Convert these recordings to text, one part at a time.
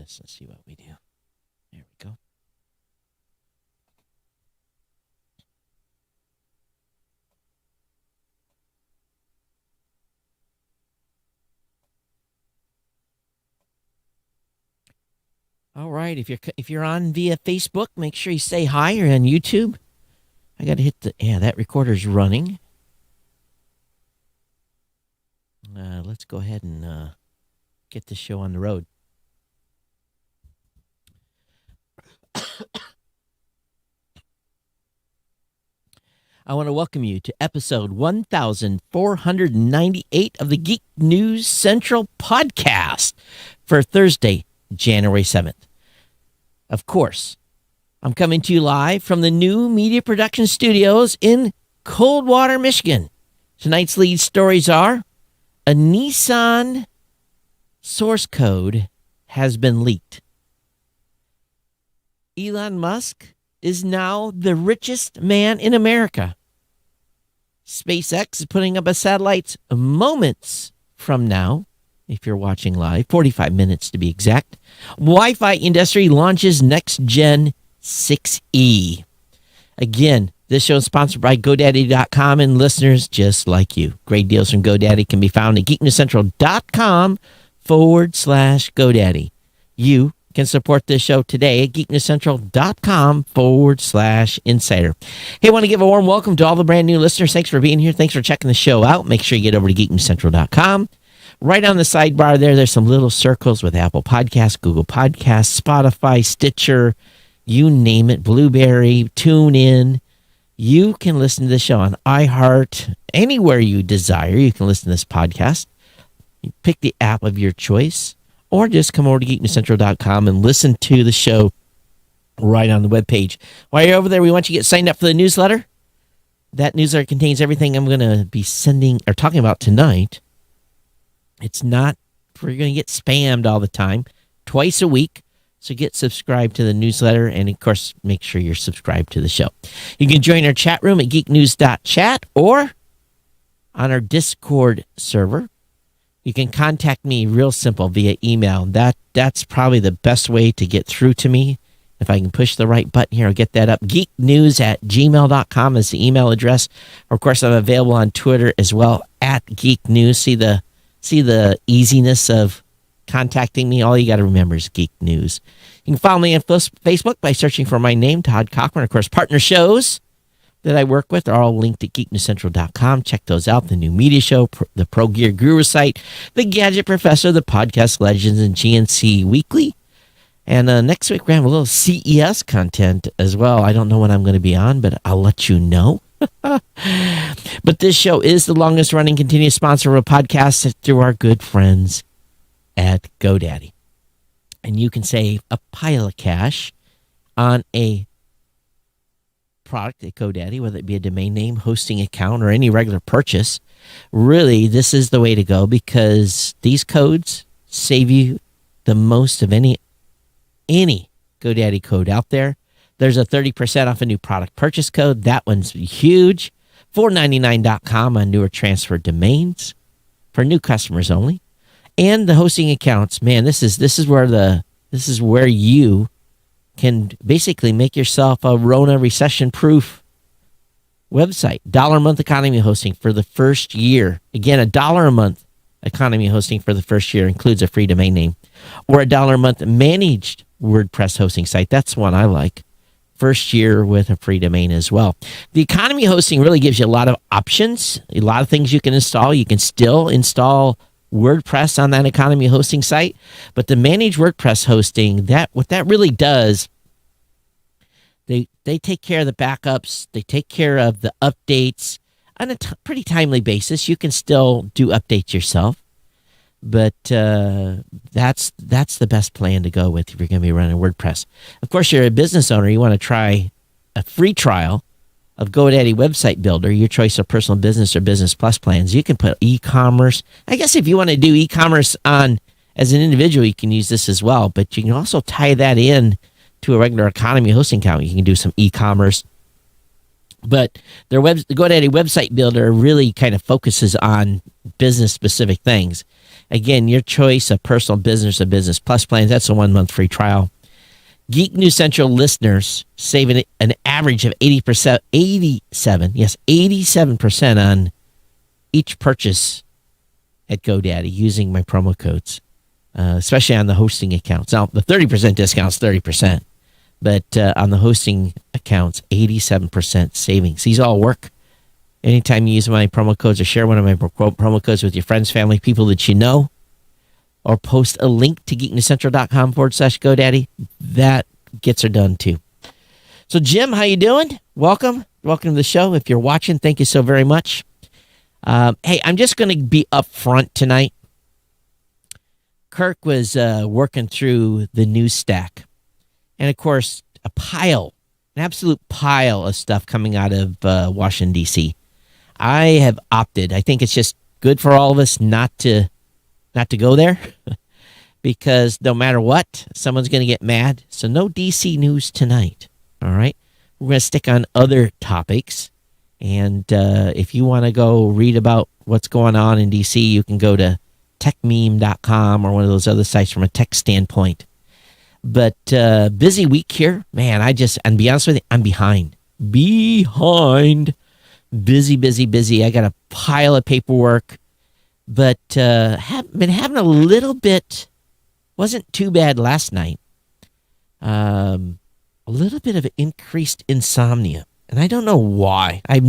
this and see what we do. There we go. All right, if you're on via Facebook, make sure you say hi. Or on YouTube, I got to hit that recorder's running. Let's go ahead and get the show on the road. I want to welcome you to episode 1498 of the Geek News Central podcast for Thursday, January 7th. Of course, I'm coming to you live from the new media production studios in Coldwater, Michigan. Tonight's lead stories are: a Nissan source code has been leaked. Elon Musk is now the richest man in America. SpaceX is putting up a satellite moments from now, if you're watching live, 45 minutes to be exact. Wi-Fi industry launches next-gen 6E. Again, this show is sponsored by GoDaddy.com and listeners just like you. Great deals from GoDaddy can be found at geeknewscentral.com/GoDaddy. You can support this show today at geeknewscentral.com/insider. Hey, I want to give a warm welcome to all the brand new listeners. Thanks for being here. Thanks for checking the show out. Make sure you get over to geeknewscentral.com. Right on the sidebar there's some little circles with Apple Podcasts, Google Podcasts, Spotify, Stitcher, you name it, Blueberry, TuneIn. You can listen to the show on iHeart, anywhere you desire. You can listen to this podcast. You pick the app of your choice, or just come over to geeknewscentral.com and listen to the show right on the webpage. While you're over there, we want you to get signed up for the newsletter. That newsletter contains everything I'm going to be sending or talking about tonight. It's not, we're going to get spammed all the time, twice a week. So get subscribed to the newsletter, and of course, make sure you're subscribed to the show. You can join our chat room at geeknews.chat or on our Discord server. You can contact me real simple via email. That's probably the best way to get through to me. If I can push the right button here, I'll get that up. geeknews@gmail.com is the email address. Of course, I'm available on Twitter as well, at geeknews. See the easiness of contacting me. All you got to remember is Geek News. You can follow me on Facebook by searching for my name, Todd Cochran. Of course, partner shows that I work with are all linked at geeknewscentral.com. Check those out. The new media show, the Pro Gear Guru site, the Gadget Professor, the Podcast Legends, and GNC Weekly. And next week, we're going to have a little CES content as well. I don't know when I'm going to be on, but I'll let you know. But this show is the longest running continuous sponsor of a podcast through our good friends at GoDaddy. And you can save a pile of cash on a product at GoDaddy, whether it be a domain name, hosting account, or any regular purchase. Really, this is the way to go because these codes save you the most of any GoDaddy code out there. There's a 30% off a new product purchase code. That one's huge. $4.99.com on newer transfer domains for new customers only. And the hosting accounts, man, this is where you can basically make yourself a Rona recession-proof website. $1 a month economy hosting for the first year. Again, $1 a month economy hosting for the first year includes a free domain name. Or $1 a month managed WordPress hosting site. That's one I like. First year with a free domain as well. The economy hosting really gives you a lot of options, a lot of things you can install. You can still install WordPress on that economy hosting site, but the managed WordPress hosting, what that really does, they take care of the backups, they take care of the updates on a pretty timely basis. You can still do updates yourself, but that's the best plan to go with if you're going to be running WordPress. Of course, you're a business owner. You want to try a free trial of GoDaddy Website Builder, your choice of personal business or business plus plans. You can put e-commerce. I guess if you want to do e-commerce as an individual, you can use this as well, but you can also tie that in to a regular economy hosting account. You can do some e-commerce But their the GoDaddy website builder really kind of focuses on business specific things. Again, your choice of personal business or business plus plans. That's a 1 month free trial. Geek News Central listeners save an average of 87% on each purchase at GoDaddy using my promo codes, especially on the hosting accounts. Now, the 30% discount is 30%, but on the hosting accounts, 87% savings. These all work anytime you use my promo codes or share one of my promo codes with your friends, family, people that you know, or post a link to geeknewscentral.com/GoDaddy. That gets her done too. So, Jim, how you doing? Welcome to the show. If you're watching, thank you so very much. Hey, I'm just going to be up front tonight. Kirk was working through the news stack. And, of course, an absolute pile of stuff coming out of Washington, D.C. I have opted. I think it's just good for all of us not to go there because no matter what, someone's going to get mad. So no DC news tonight, all right? We're going to stick on other topics. And if you want to go read about what's going on in DC, you can go to techmeme.com or one of those other sites from a tech standpoint. But busy week here. Man, and be honest with you, I'm behind. Busy. I got a pile of paperwork. But have been having a little bit, wasn't too bad last night, a little bit of increased insomnia. And I don't know why. I've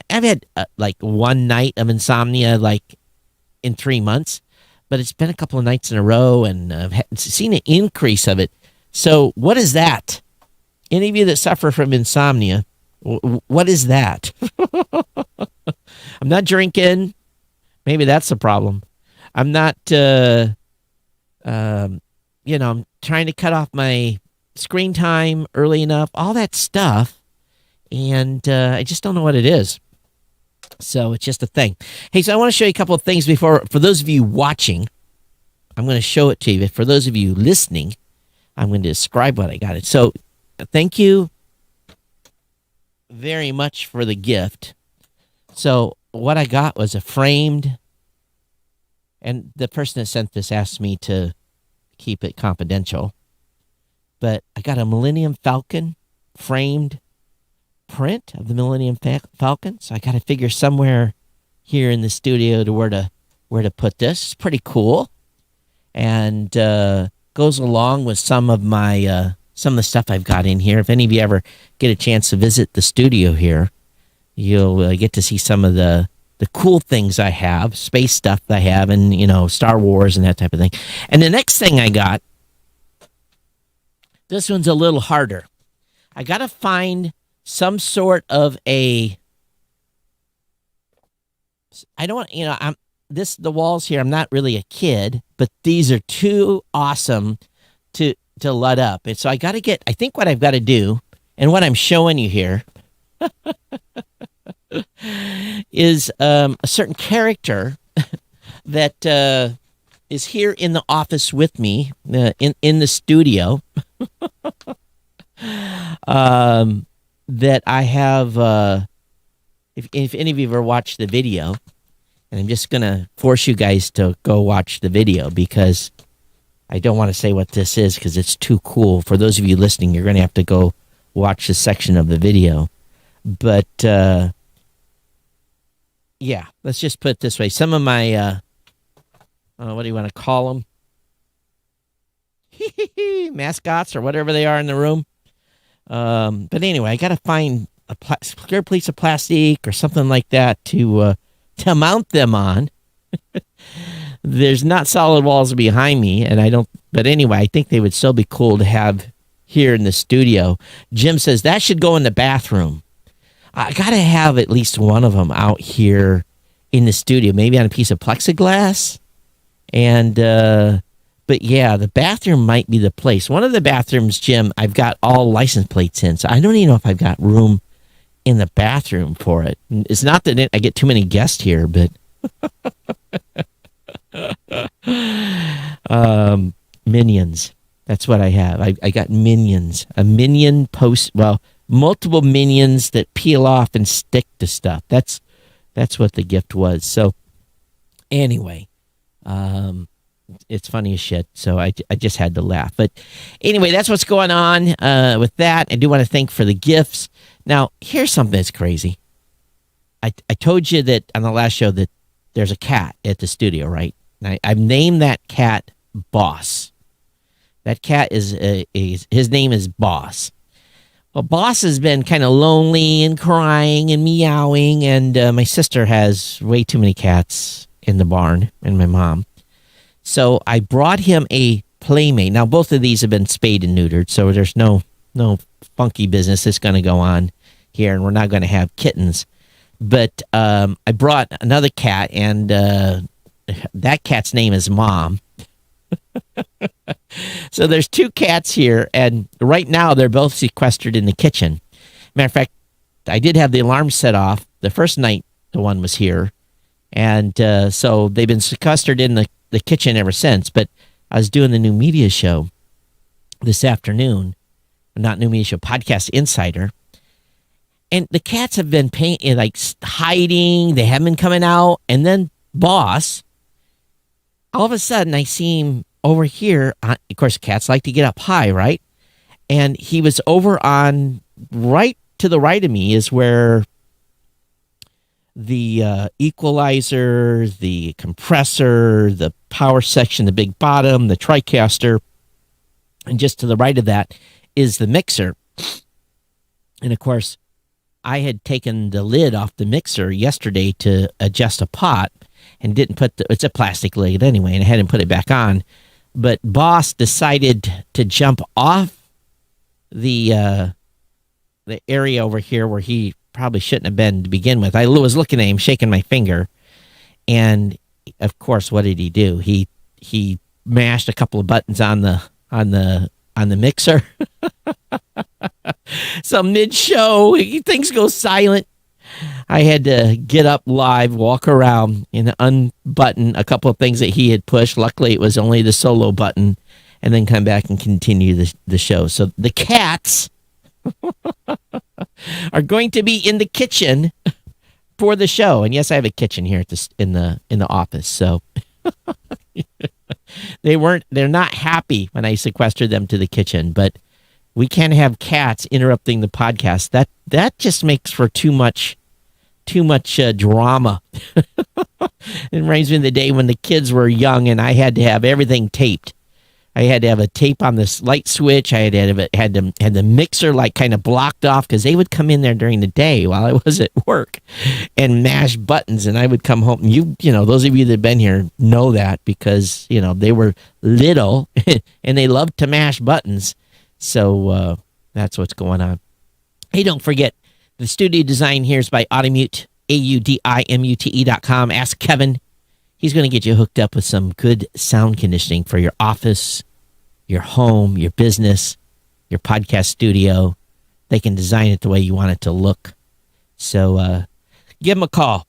had like one night of insomnia like in 3 months, but it's been a couple of nights in a row and I've seen an increase of it. So what is that? Any of you that suffer from insomnia, what is that? I'm not drinking. Maybe that's the problem. I'm not, I'm trying to cut off my screen time early enough, all that stuff. And I just don't know what it is. So it's just a thing. Hey, so I want to show you a couple of things for those of you watching. I'm going to show it to you. But for those of you listening, I'm going to describe what I got. So thank you very much for the gift. So what I got was a framed, and the person that sent this asked me to keep it confidential, but I got a Millennium Falcon framed print of the Millennium Falcon. So I got to figure somewhere here in the studio to where to put this. It's pretty cool, and goes along with some of the stuff I've got in here. If any of you ever get a chance to visit the studio here, you'll get to see some of the cool things I have, space stuff that I have, and, Star Wars and that type of thing. And the next thing I got, this one's a little harder. I got to find some sort of the walls here, I'm not really a kid, but these are too awesome to let up. And so I think what I've got to do, and what I'm showing you here, is a certain character that is here in the office with me in the studio that I have. If any of you ever watched the video, and I'm just gonna force you guys to go watch the video because I don't want to say what this is because it's too cool. For those of you listening, you're gonna have to go watch this section of the video. But yeah, let's just put it this way. Some of my, what do you want to call them? Mascots or whatever they are in the room. But anyway, I got to find a clear piece of plastic or something like that to mount them on. There's not solid walls behind me, but anyway, I think they would still be cool to have here in the studio. Jim says that should go in the bathroom. I got to have at least one of them out here in the studio, maybe on a piece of plexiglass. And, but yeah, the bathroom might be the place. One of the bathrooms, Jim, I've got all license plates in, so I don't even know if I've got room in the bathroom for it. It's not that I get too many guests here, but Minions. That's what I have. I got Minions. A Minion post. Well, multiple minions that peel off and stick to stuff. That's what the gift was. So anyway, it's funny as shit. So I just had to laugh. But anyway, that's what's going on with that. I do want to thank for the gifts. Now, here's something that's crazy. I told you that on the last show that there's a cat at the studio, right? And I've named that cat Boss. That cat is his name is Boss. Well, Boss has been kind of lonely and crying and meowing, and my sister has way too many cats in the barn, and my mom. So I brought him a playmate. Now, both of these have been spayed and neutered, so there's no funky business that's going to go on here, and we're not going to have kittens. But I brought another cat, and that cat's name is Mom. So there's two cats here, and right now they're both sequestered in the kitchen. Matter of fact, I did have the alarm set off the first night the one was here, and so they've been sequestered in the kitchen ever since. But I was doing the new media show this afternoon, not new media show, Podcast Insider, and the cats have been hiding. They haven't been coming out, and then Boss, all of a sudden I see him over here. Of course, cats like to get up high, right? And he was over on right to the right of me is where the equalizer, the compressor, the power section, the big bottom, the TriCaster, and just to the right of that is the mixer. And of course, I had taken the lid off the mixer yesterday to adjust a pot and didn't put it's a plastic lid anyway, and I hadn't put it back on. But Boss decided to jump off the area over here where he probably shouldn't have been to begin with. I was looking at him, shaking my finger, and of course, what did he do? He mashed a couple of buttons on the mixer. So mid-show, things go silent. I had to get up live, walk around, and unbutton a couple of things that he had pushed. Luckily, it was only the solo button, and then come back and continue the show. So the cats are going to be in the kitchen for the show. And yes, I have a kitchen here in the office. So they're not happy when I sequestered them to the kitchen, but we can't have cats interrupting the podcast. That just makes for too much drama. It reminds me of the day when the kids were young and I had to have everything taped. I had to have a tape on this light switch. I had the mixer kind of blocked off because they would come in there during the day while I was at work and mash buttons, and I would come home. You know, those of you that have been here know that because they were little and they loved to mash buttons. So that's what's going on. Hey, don't forget, the studio design here is by Audimute, AUDIMUTE.com. Ask Kevin. He's going to get you hooked up with some good sound conditioning for your office, your home, your business, your podcast studio. They can design it the way you want it to look. So give him a call.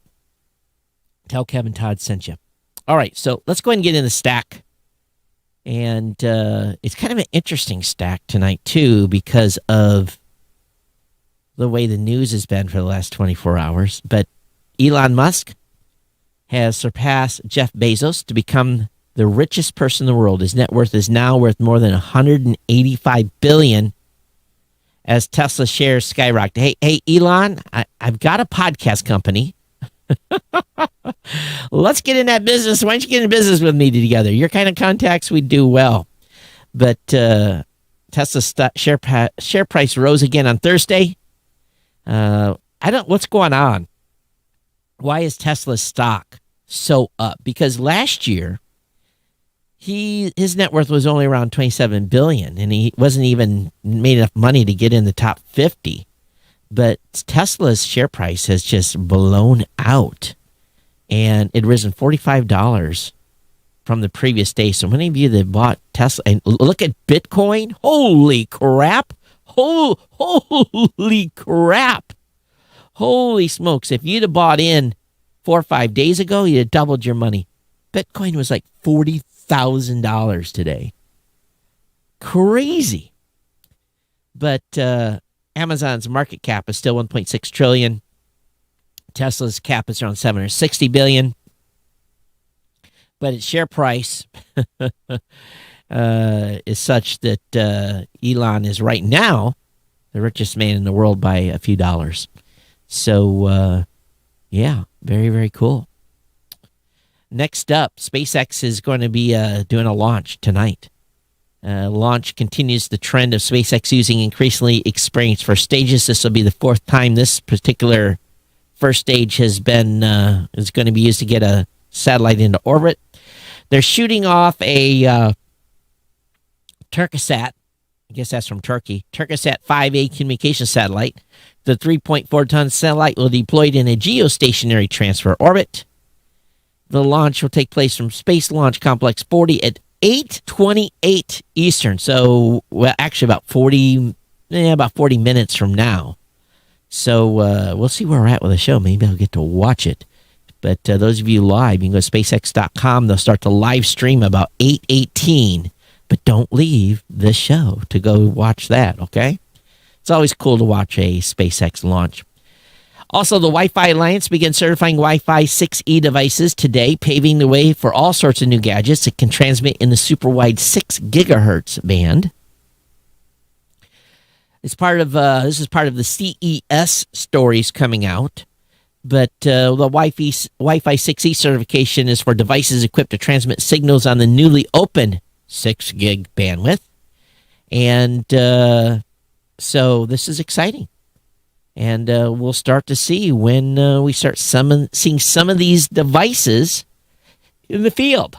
Tell Kevin Todd sent you. All right, so let's go ahead and get in the stack. And it's kind of an interesting stack tonight, too, because of the way the news has been for the last 24 hours. But Elon Musk has surpassed Jeff Bezos to become the richest person in the world. His net worth is now worth more than $185 billion as Tesla shares skyrocket. Hey, Elon, I've got a podcast company. Let's get in that business. Why don't you get in business with me together? Your kind of contacts, we do well. But Tesla's share price rose again on Thursday. What's going on? Why is Tesla's stock so up? Because last year, his net worth was only around $27 billion, and he wasn't even made enough money to get in the top 50. But Tesla's share price has just blown out, and it risen $45 from the previous day. So many of you that bought Tesla, and look at Bitcoin, holy crap! Holy crap! Holy smokes! If you'd have bought in 4 or 5 days ago, you'd have doubled your money. Bitcoin was like $40,000 today. Crazy. But Amazon's market cap is still 1.6 trillion. Tesla's cap is around 760 billion. But its share price is such that Elon is right now the richest man in the world by a few dollars. So, yeah, very, very cool. Next up, SpaceX is going to be doing a launch tonight. Launch continues the trend of SpaceX using increasingly experienced first stages. This will be the fourth time this particular first stage is going to be used to get a satellite into orbit. They're shooting off a Turkasat, I guess that's from Turkey, Turkasat 5A communication satellite. The 3.4-ton satellite will be deployed in a geostationary transfer orbit. The launch will take place from Space Launch Complex 40 at 8:28 Eastern. So, well, actually about 40 minutes from now. So we'll see where we're at with the show. Maybe I'll get to watch it. But those of you live, you can go to SpaceX.com. They'll start the live stream about 8:18. But don't leave this show to go watch that, okay? It's always cool to watch a SpaceX launch. Also, the Wi-Fi Alliance begins certifying Wi-Fi 6E devices today, paving the way for all sorts of new gadgets that can transmit in the super wide 6 gigahertz band. This is part of the CES stories coming out. But the Wi-Fi 6E certification is for devices equipped to transmit signals on the newly open 6 gig bandwidth. And so this is exciting. And we'll start to see when we start seeing some of these devices in the field.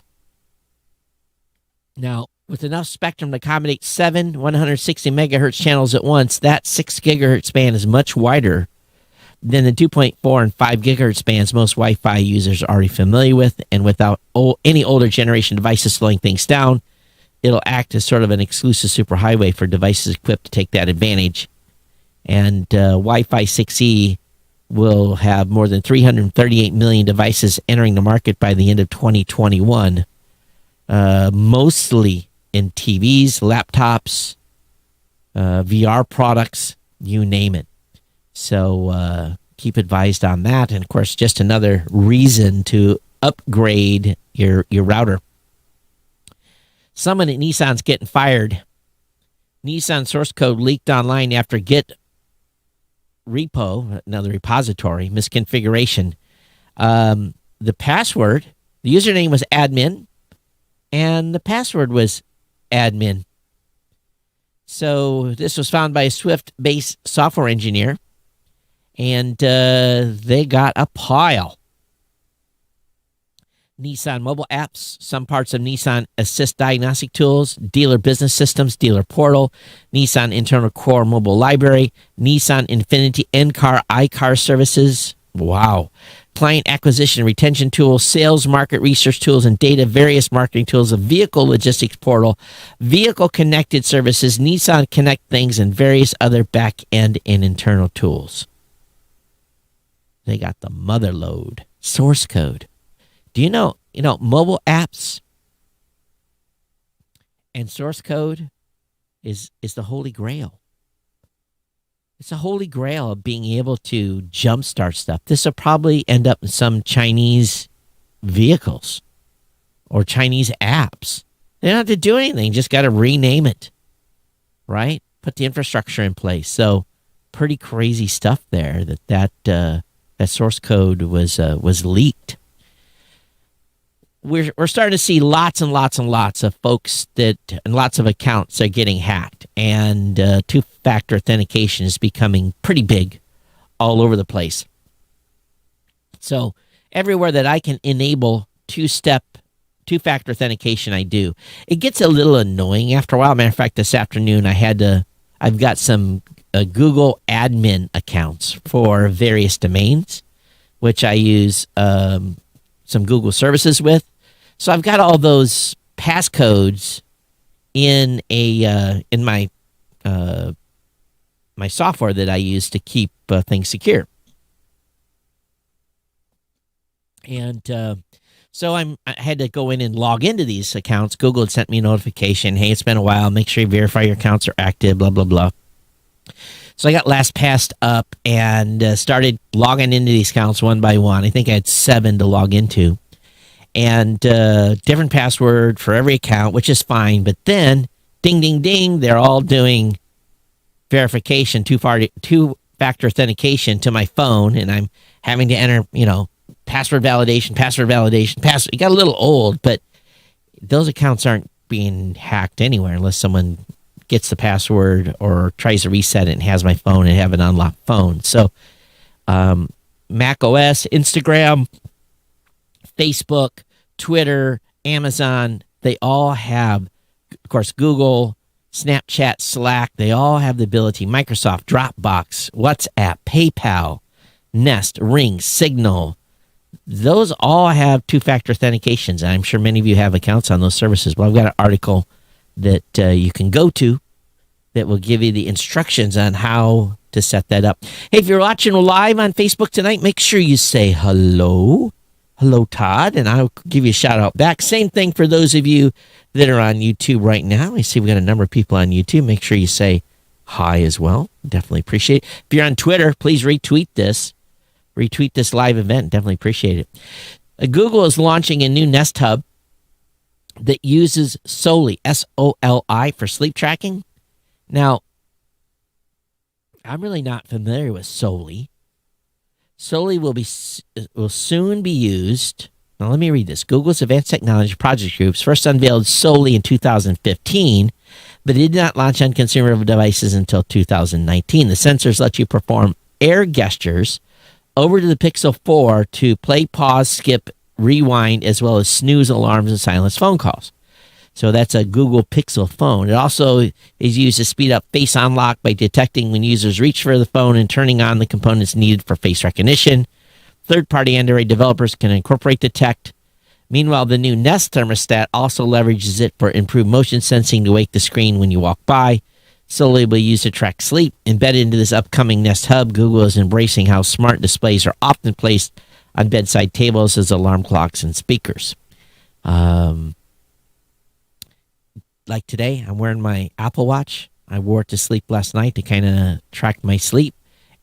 Now, with enough spectrum to accommodate 7 160 megahertz channels at once, that 6 gigahertz band is much wider than the 2.4 and 5 gigahertz bands most Wi-Fi users are already familiar with. And without any older generation devices slowing things down, it'll act as sort of an exclusive superhighway for devices equipped to take that advantage. And Wi-Fi 6E will have more than 338 million devices entering the market by the end of 2021, mostly in TVs, laptops, VR products, you name it. So keep advised on that. And, of course, just another reason to upgrade your router. Someone at Nissan's getting fired. Nissan source code leaked online after Git repo, another repository, misconfiguration. The password, the username was admin, and the password was admin. So this was found by a Swift-based software engineer, and they got a pile. Nissan mobile apps, some parts of Nissan Assist diagnostic tools, dealer business systems, dealer portal, Nissan internal core mobile library, Nissan Infinity in-car, iCar services. Wow. Client acquisition retention tools, sales market research tools, and data, various marketing tools, a vehicle logistics portal, vehicle connected services, Nissan Connect things, and various other back-end and internal tools. They got the mother load. Source code. Do you know, mobile apps and source code is the holy grail. It's a holy grail of being able to jumpstart stuff. This will probably end up in some Chinese vehicles or Chinese apps. They don't have to do anything. Just got to rename it, right? Put the infrastructure in place. So pretty crazy stuff there that source code was leaked. We're starting to see lots and lots and lots of folks and lots of accounts are getting hacked, and two-factor authentication is becoming pretty big all over the place. So everywhere that I can enable two-factor authentication, I do. It gets a little annoying after a while. Matter of fact, this afternoon I've got some Google admin accounts for various domains, which I use some Google services with. So I've got all those passcodes in my software that I use to keep things secure. And so I had to go in and log into these accounts. Google had sent me a notification. Hey, it's been a while. Make sure you verify your accounts are active, blah, blah, blah. So I got LastPass up and started logging into these accounts one by one. I think I had 7 to log into. And different password for every account, which is fine. But then, ding, ding, ding, they're all doing verification, two-factor authentication to my phone. And I'm having to enter, password validation. It got a little old, but those accounts aren't being hacked anywhere unless someone gets the password or tries to reset it and has my phone and have an unlocked phone. So Mac OS, Instagram, Facebook, Twitter, Amazon, they all have, of course, Google, Snapchat, Slack, they all have the ability, Microsoft, Dropbox, WhatsApp, PayPal, Nest, Ring, Signal, those all have two-factor authentications. And I'm sure many of you have accounts on those services. Well, I've got an article that you can go to that will give you the instructions on how to set that up. Hey, if you're watching live on Facebook tonight, make sure you say hello. Hello, Todd, and I'll give you a shout-out back. Same thing for those of you that are on YouTube right now. I see we got a number of people on YouTube. Make sure you say hi as well. Definitely appreciate it. If you're on Twitter, please retweet this. Retweet this live event. Definitely appreciate it. Google is launching a new Nest Hub that uses Soli, S-O-L-I, for sleep tracking. Now, I'm really not familiar with Soli. Soli will soon be used. Now, let me read this. Google's Advanced Technology Project Groups first unveiled Soli in 2015, but it did not launch on consumer devices until 2019. The sensors let you perform air gestures over to the Pixel 4 to play, pause, skip, rewind, as well as snooze alarms and silence phone calls. So that's a Google Pixel phone. It also is used to speed up face unlock by detecting when users reach for the phone and turning on the components needed for face recognition. Third-party Android developers can incorporate the tech. Meanwhile, the new Nest thermostat also leverages it for improved motion sensing to wake the screen when you walk by. Soli will be used to track sleep. Embedded into this upcoming Nest Hub, Google is embracing how smart displays are often placed on bedside tables as alarm clocks and speakers. Like today, I'm wearing my Apple Watch. I wore it to sleep last night to kind of track my sleep.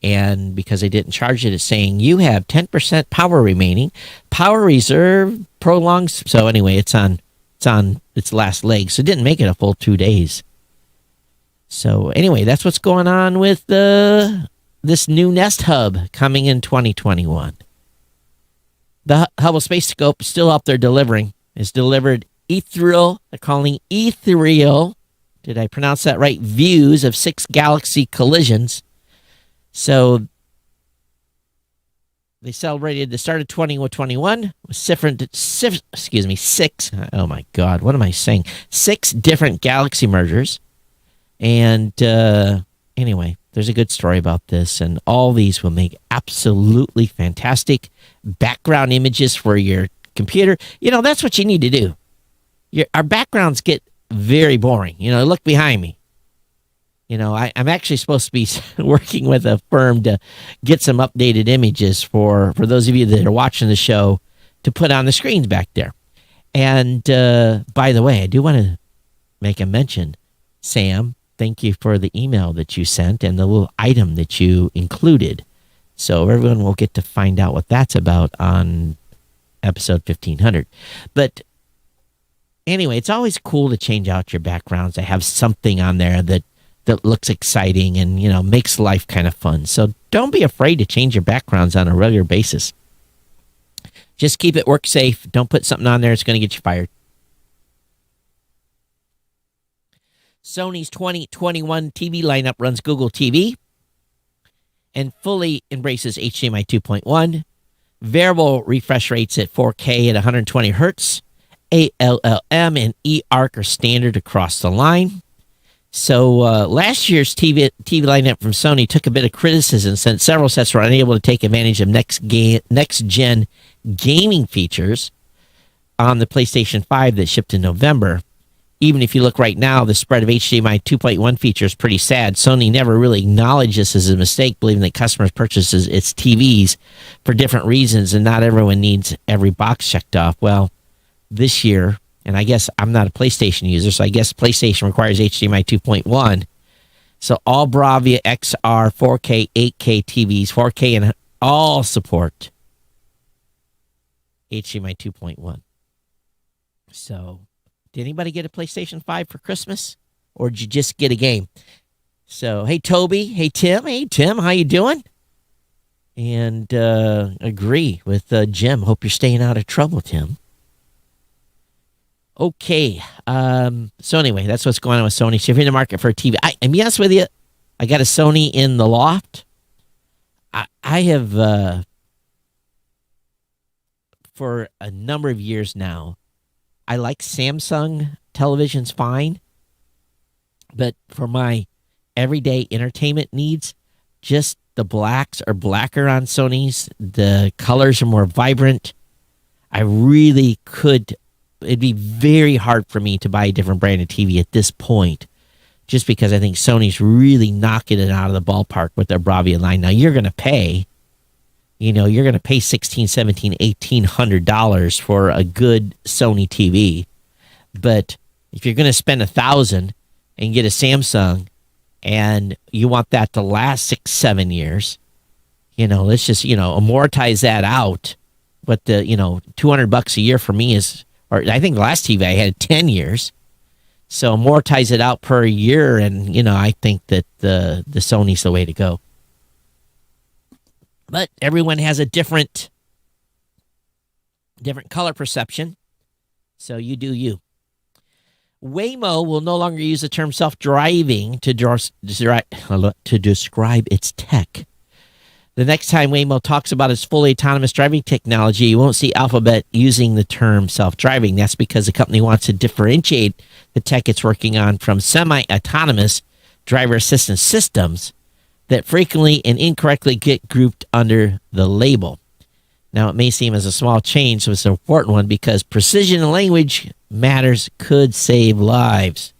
And because I didn't charge it, it's saying you have 10% power remaining. Power reserve prolongs. So anyway, it's on its last leg. So it didn't make it a full 2 days. So anyway, that's what's going on with this new Nest Hub coming in 2021. The Hubble Space Telescope is still up there delivering. It's delivered ethereal, they're calling ethereal, did I pronounce that right, views of 6 galaxy collisions. So they celebrated the start of 2021 with 6, oh my God, what am I saying? 6 different galaxy mergers. And anyway, there's a good story about this, and all these will make absolutely fantastic background images for your computer. That's what you need to do. Our backgrounds get very boring. Look behind me. I'm actually supposed to be working with a firm to get some updated images for those of you that are watching the show to put on the screens back there. And by the way, I do want to make a mention, Sam, thank you for the email that you sent and the little item that you included. So everyone will get to find out what that's about on episode 1500. But anyway, it's always cool to change out your backgrounds. I have something on there that looks exciting and, makes life kind of fun. So don't be afraid to change your backgrounds on a regular basis. Just keep it work safe. Don't put something on there that's going to get you fired. Sony's 2021 TV lineup runs Google TV and fully embraces HDMI 2.1. Variable refresh rates at 4K at 120 hertz. ALLM and eARC are standard across the line. So last year's TV lineup from Sony took a bit of criticism since several sets were unable to take advantage of next-gen gaming features on the PlayStation 5 that shipped in November. Even if you look right now, the spread of HDMI 2.1 features is pretty sad. Sony never really acknowledged this as a mistake, believing that customers purchases its TVs for different reasons, and not everyone needs every box checked off. Well, this year, and I guess I'm not a PlayStation user, so I guess PlayStation requires HDMI 2.1. So all Bravia XR 4K, 8K TVs, 4K, and all support HDMI 2.1. So, did anybody get a PlayStation 5 for Christmas? Or did you just get a game? So, hey, Toby. Hey, Tim. Hey, Tim. How you doing? And agree with Jim. Hope you're staying out of trouble, Tim. Okay. So anyway, that's what's going on with Sony. So if you're in the market for a TV, I'm honest with you, I got a Sony in the loft. I have, for a number of years now, I like Samsung televisions fine. But for my everyday entertainment needs, just the blacks are blacker on Sony's. The colors are more vibrant. I really could. It'd be very hard for me to buy a different brand of TV at this point, just because I think Sony's really knocking it out of the ballpark with their Bravia line. Now, you're going to pay, you're going to pay $1,600, $1,700, $1,800 for a good Sony TV. But if you're going to spend $1,000 and get a Samsung, and you want that to last 6-7 years, let's just, amortize that out. But the, $200 a year for me is, or I think the last TV I had 10 years. So amortize it out per year. And, I think that the Sony's the way to go. But everyone has a different color perception. So you do you. Waymo will no longer use the term self-driving to describe its tech. The next time Waymo talks about its fully autonomous driving technology, you won't see Alphabet using the term self-driving. That's because the company wants to differentiate the tech it's working on from semi-autonomous driver assistance systems that frequently and incorrectly get grouped under the label. Now, it may seem as a small change, so it's an important one because precision in language matters could save lives.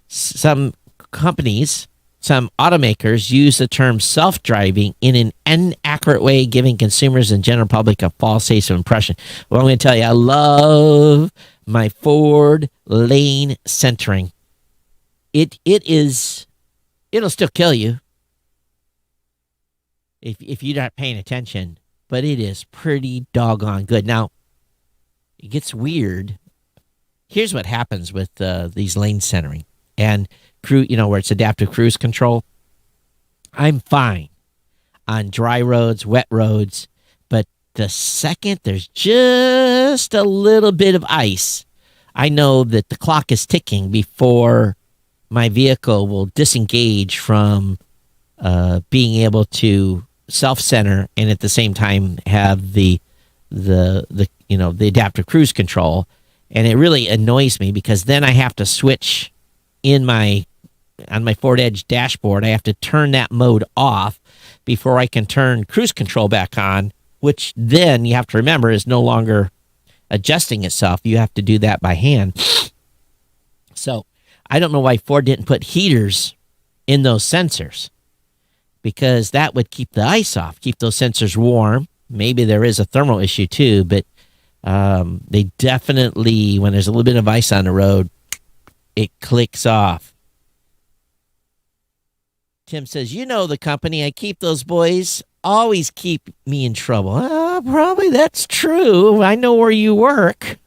Some companies, some automakers use the term self-driving in an inaccurate way, giving consumers and general public a false sense of impression. Well, I'm going to tell you, I love my Ford lane centering. It'll still kill you if you're not paying attention. But it is pretty doggone good. Now, it gets weird. Here's what happens with these lane centering and where it's adaptive cruise control. I'm fine on dry roads, wet roads, but the second there's just a little bit of ice, I know that the clock is ticking before my vehicle will disengage from being able to self-center and at the same time have the adaptive cruise control. And it really annoys me because then I have to switch on my Ford Edge dashboard. I have to turn that mode off before I can turn cruise control back on, which then you have to remember is no longer adjusting itself. You have to do that by hand. So I don't know why Ford didn't put heaters in those sensors, because that would keep the ice off, keep those sensors warm. Maybe there is a thermal issue too, but they definitely, when there's a little bit of ice on the road, it clicks off. Tim says, the company, I keep those boys, always keep me in trouble. Probably that's true. I know where you work.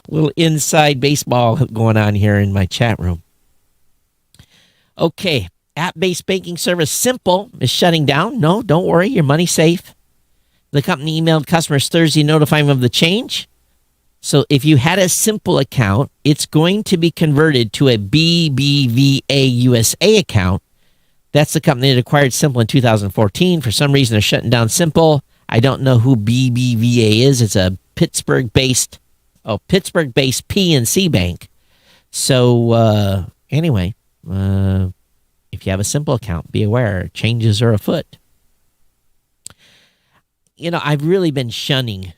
Little inside baseball going on here in my chat room. Okay, app-based banking service Simple is shutting down. No, don't worry, your money's safe. The company emailed customers Thursday notifying them of the change. So if you had a Simple account, it's going to be converted to a BBVA USA account. That's the company that acquired Simple in 2014. For some reason, they're shutting down Simple. I don't know who BBVA is. It's a Pittsburgh-based PNC bank. So anyway, if you have a Simple account, be aware, changes are afoot. I've really been shunning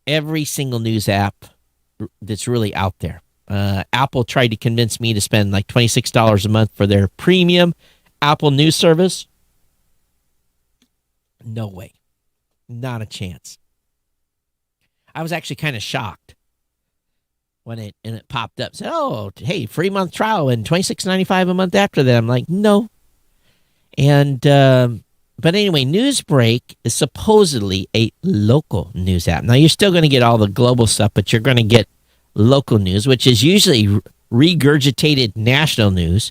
every single news app that's really out there. Apple tried to convince me to spend like $26 a month for their premium Apple News service. No way. Not a chance. I was actually kind of shocked when it popped up. Said, "Oh, hey, free month trial and $26.95 a month after that." I'm like, no. And but anyway, Newsbreak is supposedly a local news app. Now you're still going to get all the global stuff, but you're going to get local news, which is usually regurgitated national news.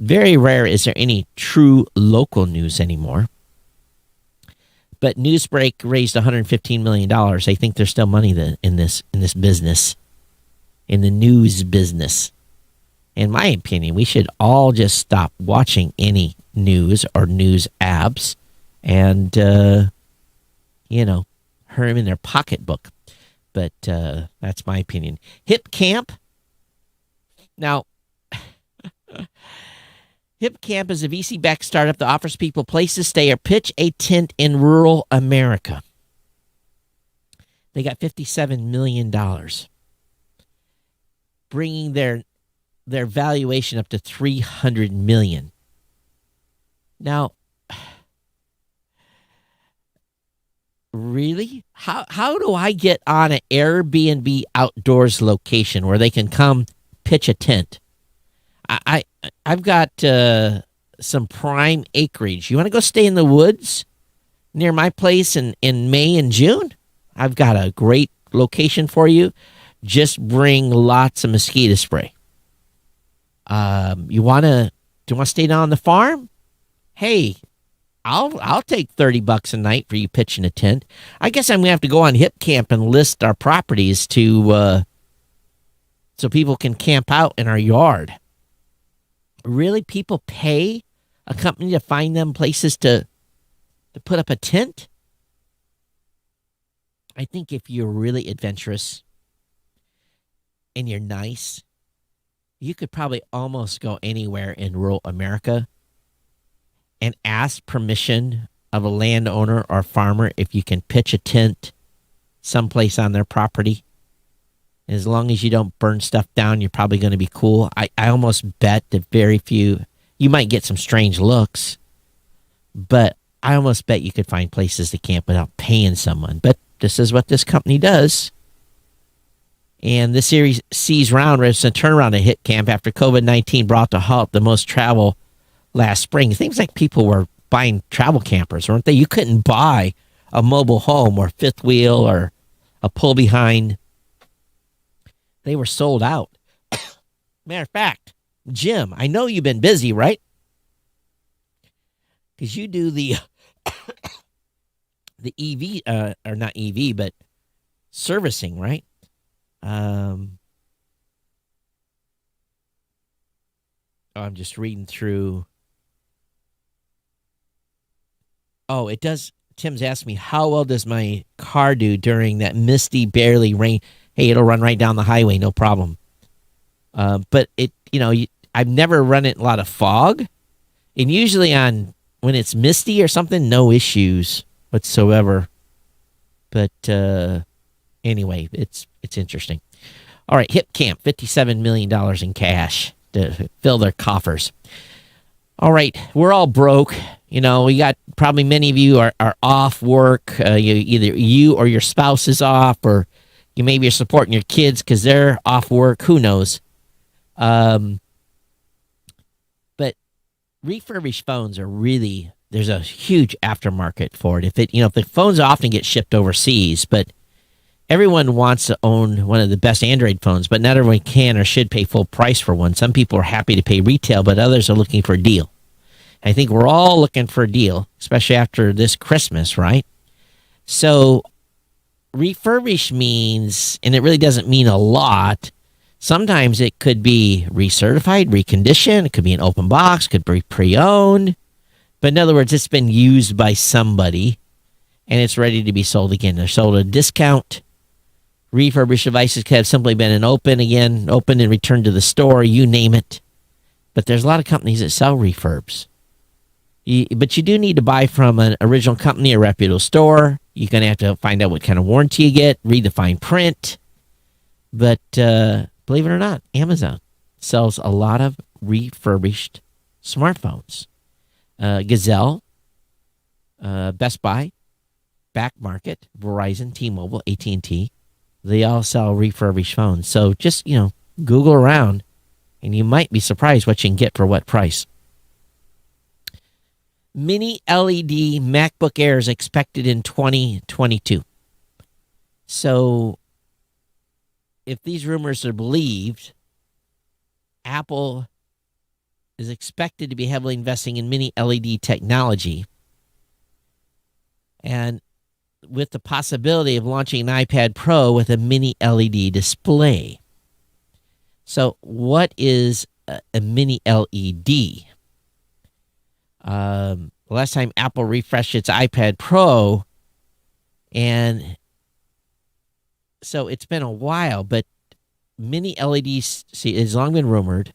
Very rare is there any true local news anymore. But Newsbreak raised $115 million. I think there's still money in this business, in the news business. In my opinion, we should all just stop watching any news or news apps and, hurt them in their pocketbook. But that's my opinion. Hip Camp. Now, Hip Camp is a VC-backed startup that offers people places to stay or pitch a tent in rural America. They got $57 million, bringing their valuation up to $300 million. Now, really? How do I get on an Airbnb outdoors location where they can come pitch a tent? I've got some prime acreage. You want to go stay in the woods near my place in May and June? I've got a great location for you. Just bring lots of mosquito spray. Do you want to stay down on the farm? Hey, I'll take $30 a night for you pitching a tent. I guess I'm gonna have to go on Hip Camp and list our properties to so people can camp out in our yard. Really, people pay a company to find them places to put up a tent? I think if you're really adventurous and you're nice, you could probably almost go anywhere in rural America and ask permission of a landowner or farmer if you can pitch a tent someplace on their property. As long as you don't burn stuff down, you're probably going to be cool. I almost bet that very few, you might get some strange looks, but I almost bet you could find places to camp without paying someone. But this is what this company does. And this series sees round a turnaround at Hip Camp after COVID-19 brought to halt the most travel last spring. Things like people were buying travel campers, weren't they? You couldn't buy a mobile home or fifth wheel or a pull behind. They were sold out. Matter of fact, Jim, I know you've been busy, right? Because you do the EV, or not EV, but servicing, right? I'm just reading through. Oh, it does. Tim's asked me, how well does my car do during that misty, barely rain? Hey, it'll run right down the highway, no problem. But I've never run it in a lot of fog, and usually when it's misty or something, no issues whatsoever. But anyway, it's interesting. All right, Hip Camp, $57 million in cash to fill their coffers. All right, we're all broke. We got probably many of you are off work. Either you or your spouse is off, or you maybe are supporting your kids because they're off work. Who knows? But refurbished phones are really, there's a huge aftermarket for it. If the phones often get shipped overseas, but everyone wants to own one of the best Android phones, but not everyone can or should pay full price for one. Some people are happy to pay retail, but others are looking for a deal. I think we're all looking for a deal, especially after this Christmas, right? So refurbished means, and it really doesn't mean a lot. Sometimes it could be recertified, reconditioned. It could be an open box, could be pre-owned. But in other words, it's been used by somebody and it's ready to be sold again. They're sold at a discount. Refurbished devices could have simply been opened and returned to the store, you name it. But there's a lot of companies that sell refurbs. But you do need to buy from an original company, a reputable store. You're going to have to find out what kind of warranty you get, read the fine print. But believe it or not, Amazon sells a lot of refurbished smartphones. Gazelle, Best Buy, Back Market, Verizon, T-Mobile, AT&T. They all sell refurbished phones. So just, Google around, and you might be surprised what you can get for what price. Mini LED MacBook Air is expected in 2022. So if these rumors are believed, Apple is expected to be heavily investing in mini LED technology, and with the possibility of launching an iPad Pro with a mini LED display. So what is a mini LED? Last time Apple refreshed its iPad Pro, and so it's been a while, but mini LEDs, it's long been rumored.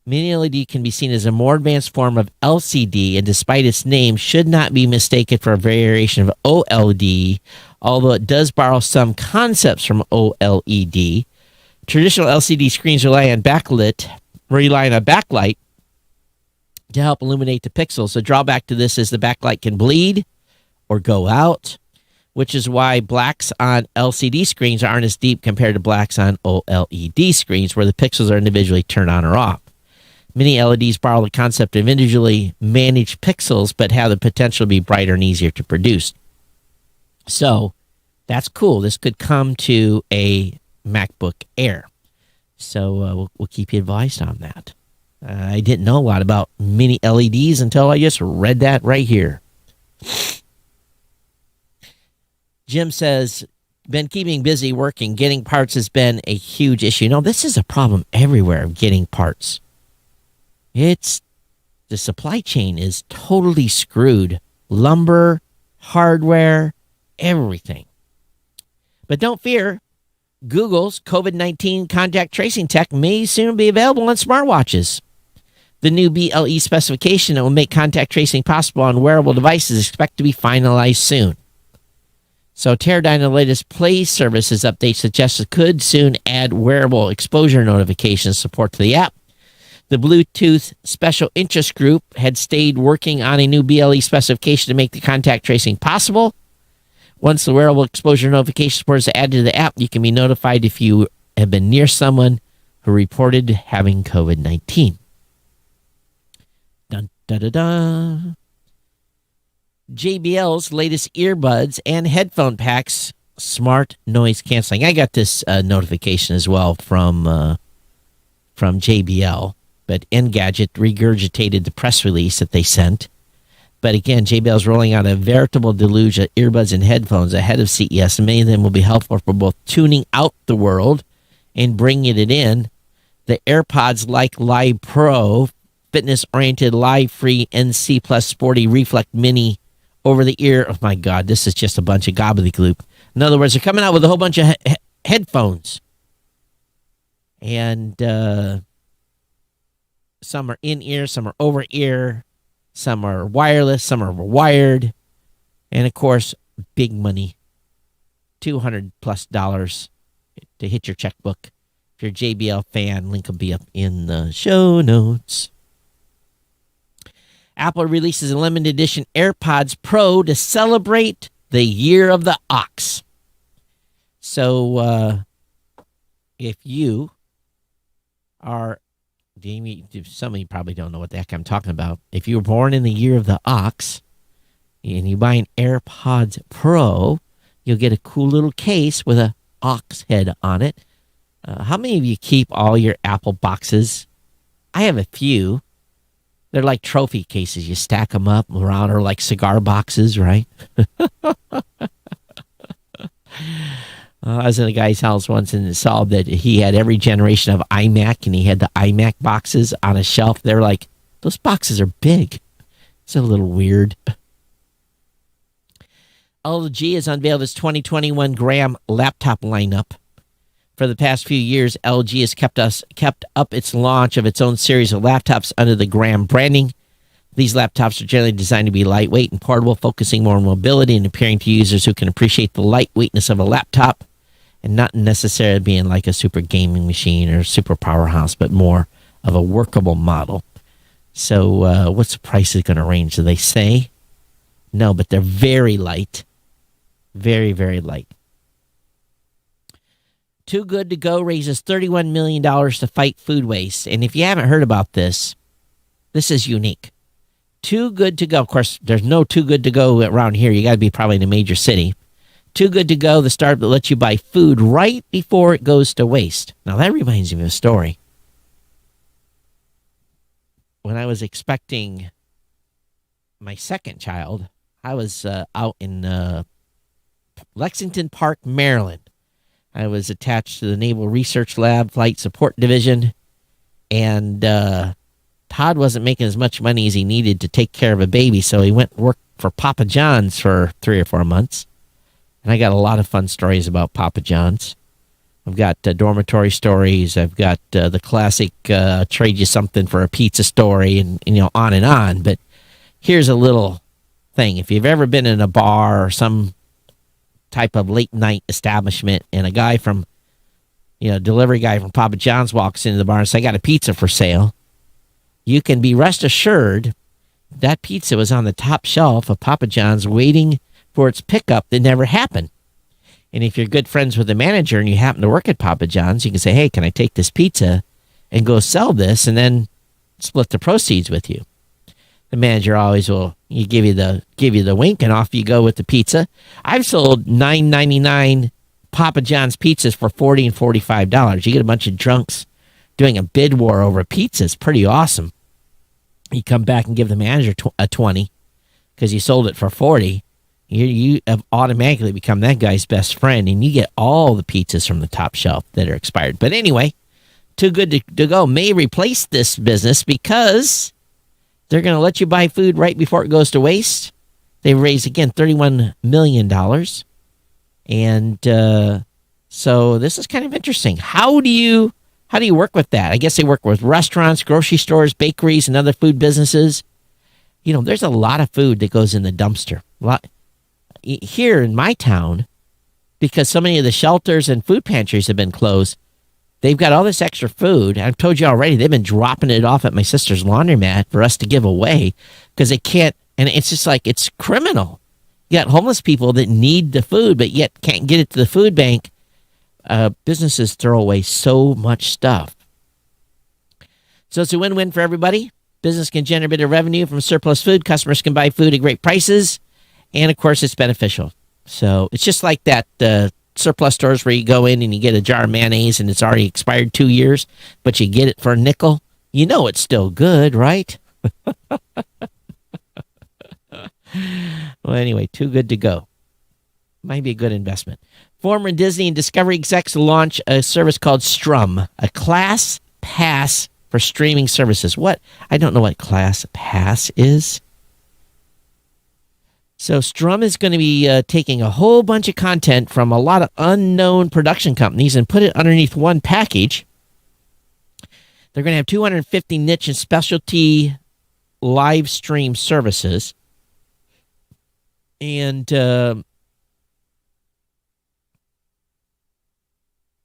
Mini LED can be seen as a more advanced form of LCD, and despite its name, should not be mistaken for a variation of OLED, although it does borrow some concepts from OLED. Traditional LCD screens rely on a backlight to help illuminate the pixels. The drawback to this is the backlight can bleed or go out, which is why blacks on LCD screens aren't as deep compared to blacks on OLED screens, where the pixels are individually turned on or off. Mini LEDs borrow the concept of individually managed pixels, but have the potential to be brighter and easier to produce. So that's cool. This could come to a MacBook Air. So we'll keep you advised on that. I didn't know a lot about mini LEDs until I just read that right here. Jim says, been keeping busy working. Getting parts has been a huge issue. This is a problem everywhere of getting parts. The supply chain is totally screwed. Lumber, hardware, everything. But don't fear. Google's COVID-19 contact tracing tech may soon be available on smartwatches. The new BLE specification that will make contact tracing possible on wearable devices is expected to be finalized soon. So Teradyne, the latest Play Services update suggests it could soon add wearable exposure notification support to the app. The Bluetooth Special Interest Group had stayed working on a new BLE specification to make the contact tracing possible. Once the wearable exposure notification support is added to the app, you can be notified if you have been near someone who reported having COVID-19. Dun, da, da, da. JBL's latest earbuds and headphone packs, smart noise canceling. I got this notification as well from JBL, but Engadget regurgitated the press release that they sent. But again, JBL is rolling out a veritable deluge of earbuds and headphones ahead of CES, and many of them will be helpful for both tuning out the world and bringing it in. The AirPods like Live Pro, fitness-oriented, live-free, NC Plus Sporty Reflect Mini over-the-ear. Oh, my God, this is just a bunch of gobbledygook. In other words, they're coming out with a whole bunch of headphones. And some are in-ear, some are over-ear, some are wireless, some are wired. And, of course, big money, $200+ to hit your checkbook. If you're a JBL fan, link will be up in the show notes. Apple releases a limited edition AirPods Pro to celebrate the year of the ox. So if you are, some of you probably don't know what the heck I'm talking about. If you were born in the year of the ox and you buy an AirPods Pro, you'll get a cool little case with a ox head on it. How many of you keep all your Apple boxes? I have a few. They're like trophy cases. You stack them up around, or like cigar boxes, right? I was in a guy's house once and saw that he had every generation of iMac, and he had the iMac boxes on a shelf. They're like, those boxes are big. It's a little weird. LG has unveiled its 2021 Gram laptop lineup. For the past few years, LG has kept up its launch of its own series of laptops under the Gram branding. These laptops are generally designed to be lightweight and portable, focusing more on mobility and appealing to users who can appreciate the lightweightness of a laptop and not necessarily being like a super gaming machine or super powerhouse, but more of a workable model. So what's the price is going to range? Do they say? No, but they're very light. Very, very light. Too Good to Go raises $31 million to fight food waste. And if you haven't heard about this, this is unique. Too Good to Go. Of course, there's no Too Good to Go around here. You got to be probably in a major city. Too Good to Go, the startup that lets you buy food right before it goes to waste. Now, that reminds me of a story. When I was expecting my second child, I was out in Lexington Park, Maryland. I was attached to the Naval Research Lab Flight Support Division, and Todd wasn't making as much money as he needed to take care of a baby, so he went and worked for Papa John's for 3 or 4 months. And I got a lot of fun stories about Papa John's. I've got dormitory stories. I've got the classic trade you something for a pizza story, and on and on. But here's a little thing. If you've ever been in a bar or some type of late night establishment and a guy from, delivery guy from Papa John's walks into the bar and says, I got a pizza for sale, you can be rest assured that pizza was on the top shelf of Papa John's waiting for its pickup that never happened. And if you're good friends with the manager and you happen to work at Papa John's, you can say, hey, can I take this pizza and go sell this and then split the proceeds with you? The manager always will give you the wink, and off you go with the pizza. I've sold $9.99 Papa John's pizzas for $40 and $45. You get a bunch of drunks doing a bid war over pizza. It's pretty awesome. You come back and give the manager a 20 because you sold it for 40. You have automatically become that guy's best friend, and you get all the pizzas from the top shelf that are expired. But anyway, Too Good to Go may replace this business because they're going to let you buy food right before it goes to waste. They raised, again, $31 million. And so this is kind of interesting. How do you work with that? I guess they work with restaurants, grocery stores, bakeries, and other food businesses. There's a lot of food that goes in the dumpster. Here in my town, because so many of the shelters and food pantries have been closed, they've got all this extra food. I've told you already, they've been dropping it off at my sister's laundromat for us to give away because they can't, and it's just like, it's criminal. You got homeless people that need the food, but yet can't get it to the food bank. Businesses throw away so much stuff. So it's a win-win for everybody. Business can generate a bit of revenue from surplus food. Customers can buy food at great prices. And, of course, it's beneficial. So it's just like that surplus stores where you go in and you get a jar of mayonnaise and it's already expired 2 years, but you get it for a nickel. You know it's still good, right? Well, anyway, Too Good to Go. Might be a good investment. Former Disney and Discovery execs launch a service called Strum, a class pass for streaming services. What? I don't know what class pass is. So Strum is going to be taking a whole bunch of content from a lot of unknown production companies and put it underneath one package. They're going to have 250 niche and specialty live stream services. And so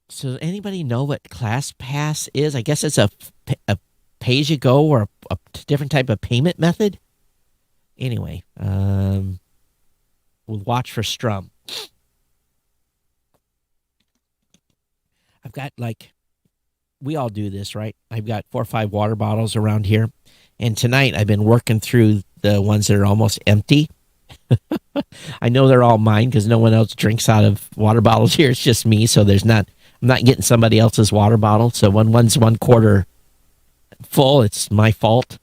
does anybody know what Class Pass is? I guess it's a pay-as-you-go or a different type of payment method. Anyway, we'll watch for Strum. I've got, we all do this, right? I've got 4 or 5 water bottles around here. And tonight I've been working through the ones that are almost empty. I know they're all mine because no one else drinks out of water bottles here. It's just me, so I'm not getting somebody else's water bottle. So when one's 1/4 full, it's my fault.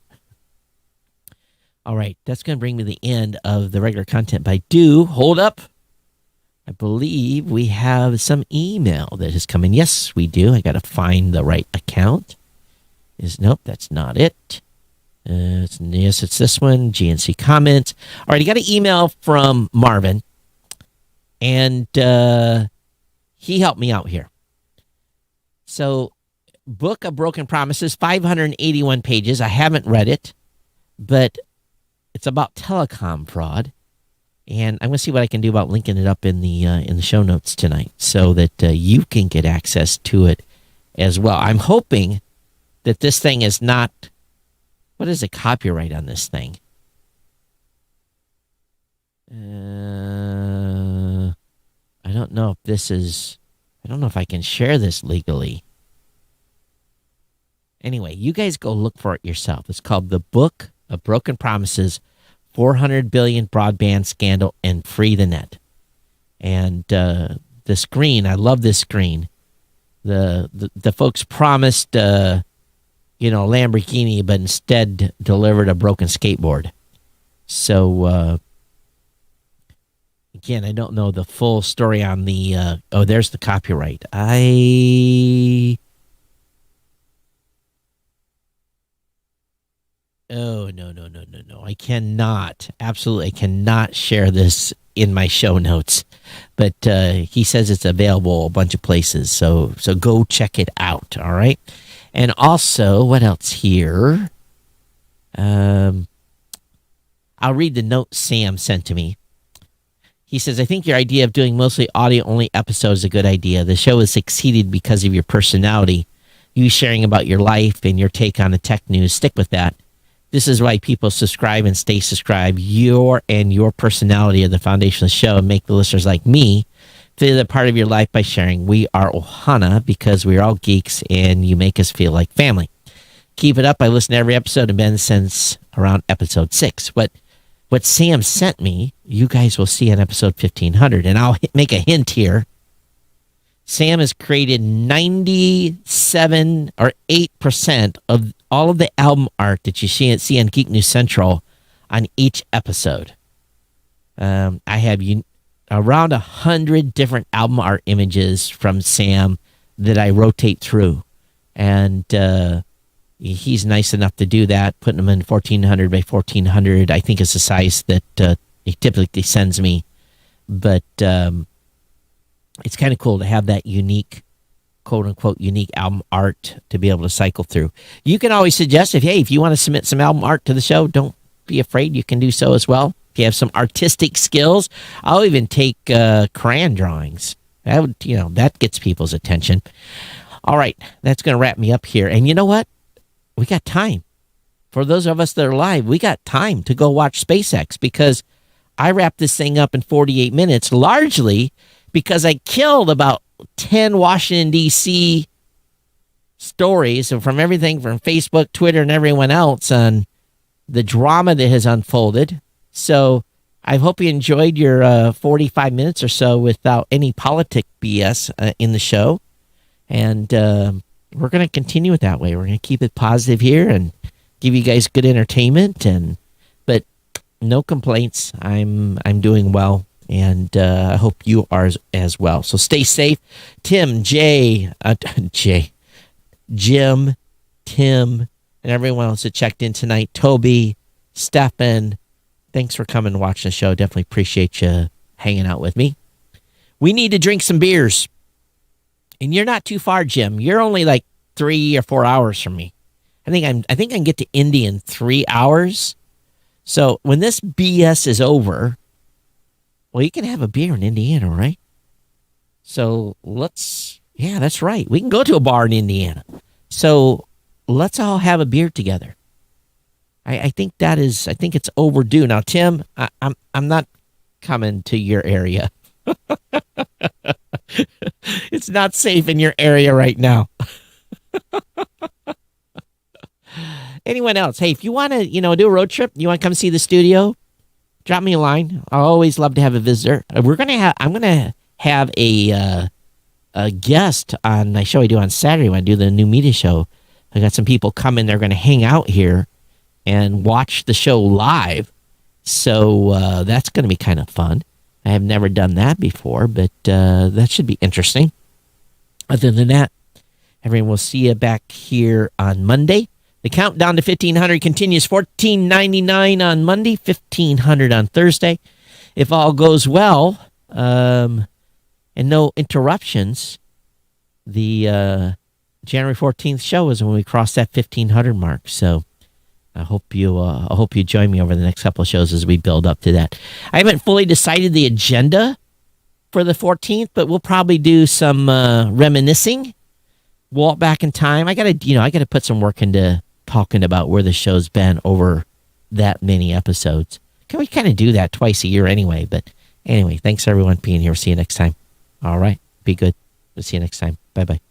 All right, that's going to bring me to the end of the regular content. But hold up. I believe we have some email that has come in. Yes, we do. I got to find the right account. Nope, that's not it. It's this one. GNC comments. All right, I got an email from Marvin, and he helped me out here. So, Book of Broken Promises, 581 pages. I haven't read it, but it's about telecom fraud, and I'm going to see what I can do about linking it up in the show notes tonight so that you can get access to it as well. I'm hoping that this thing is not. What is the copyright on this thing? I don't know if this is. I don't know if I can share this legally. Anyway, you guys go look for it yourself. It's called The Book of Broken Promises, 400 Billion Broadband Scandal, and Free the Net. And the screen, I love this screen. The folks promised, Lamborghini, but instead delivered a broken skateboard. So, again, I don't know the full story on the, there's the copyright. Oh, no. I cannot, absolutely, I cannot share this in my show notes. But he says it's available a bunch of places. So go check it out, all right? And also, what else here? I'll read the note Sam sent to me. He says, I think your idea of doing mostly audio-only episodes is a good idea. The show has succeeded because of your personality, you sharing about your life and your take on the tech news. Stick with that. This is why people subscribe and stay subscribed. Your personality are the foundation of the show and make the listeners like me feel a part of your life by sharing. We are Ohana because we're all geeks and you make us feel like family. Keep it up. I listen to every episode and been since around episode 6. What Sam sent me, you guys will see on episode 1500. And I'll make a hint here. Sam has created 97 or 8% of all of the album art that you see on Geek News Central on each episode. I have around 100 different album art images from Sam that I rotate through. And he's nice enough to do that, putting them in 1400 by 1400. I think it's the size that he typically sends me. But it's kind of cool to have that unique, quote-unquote, unique album art to be able to cycle through. You can always suggest, if you want to submit some album art to the show, don't be afraid. You can do so as well. If you have some artistic skills, I'll even take crayon drawings. That gets people's attention. All right, that's going to wrap me up here. And you know what? We got time. For those of us that are live, we got time to go watch SpaceX because I wrapped this thing up in 48 minutes, largely because I killed about 10 Washington, D.C. stories from everything from Facebook, Twitter, and everyone else on the drama that has unfolded. So I hope you enjoyed your 45 minutes or so without any politic BS in the show. And we're going to continue it that way. We're going to keep it positive here and give you guys good entertainment. But no complaints. I'm doing well. And I hope you are as well. So stay safe. Jim, Tim, and everyone else that checked in tonight. Toby, Stefan, thanks for coming and watching the show. Definitely appreciate you hanging out with me. We need to drink some beers. And you're not too far, Jim. You're only like 3 or 4 hours from me. I think I can get to Indy in 3 hours. So when this BS is over, well, you can have a beer in Indiana, right? So that's right. We can go to a bar in Indiana. So let's all have a beer together. I think it's overdue. Now, Tim, I'm not coming to your area. It's not safe in your area right now. Anyone else? Hey, if you want to, do a road trip, you want to come see the studio, drop me a line. I always love to have a visitor. I'm gonna have a guest on my show I do on Saturday when I do the new media show. I got some people coming. They're going to hang out here and watch the show live. So that's going to be kind of fun. I have never done that before, but that should be interesting. Other than that, everyone, will see you back here on Monday. The countdown to 1,500 continues. $14.99 on Monday, 1,500 on Thursday. If all goes well and no interruptions, the January 14th show is when we cross that 1,500 mark. So I hope you join me over the next couple of shows as we build up to that. I haven't fully decided the agenda for the 14th, but we'll probably do some reminiscing. Walk back in time. I gotta put some work into talking about where the show's been over that many episodes. Can we kind of do that twice a year anyway? But anyway, thanks everyone for being here. See you next time. All right. Be good. We'll see you next time. Bye-bye.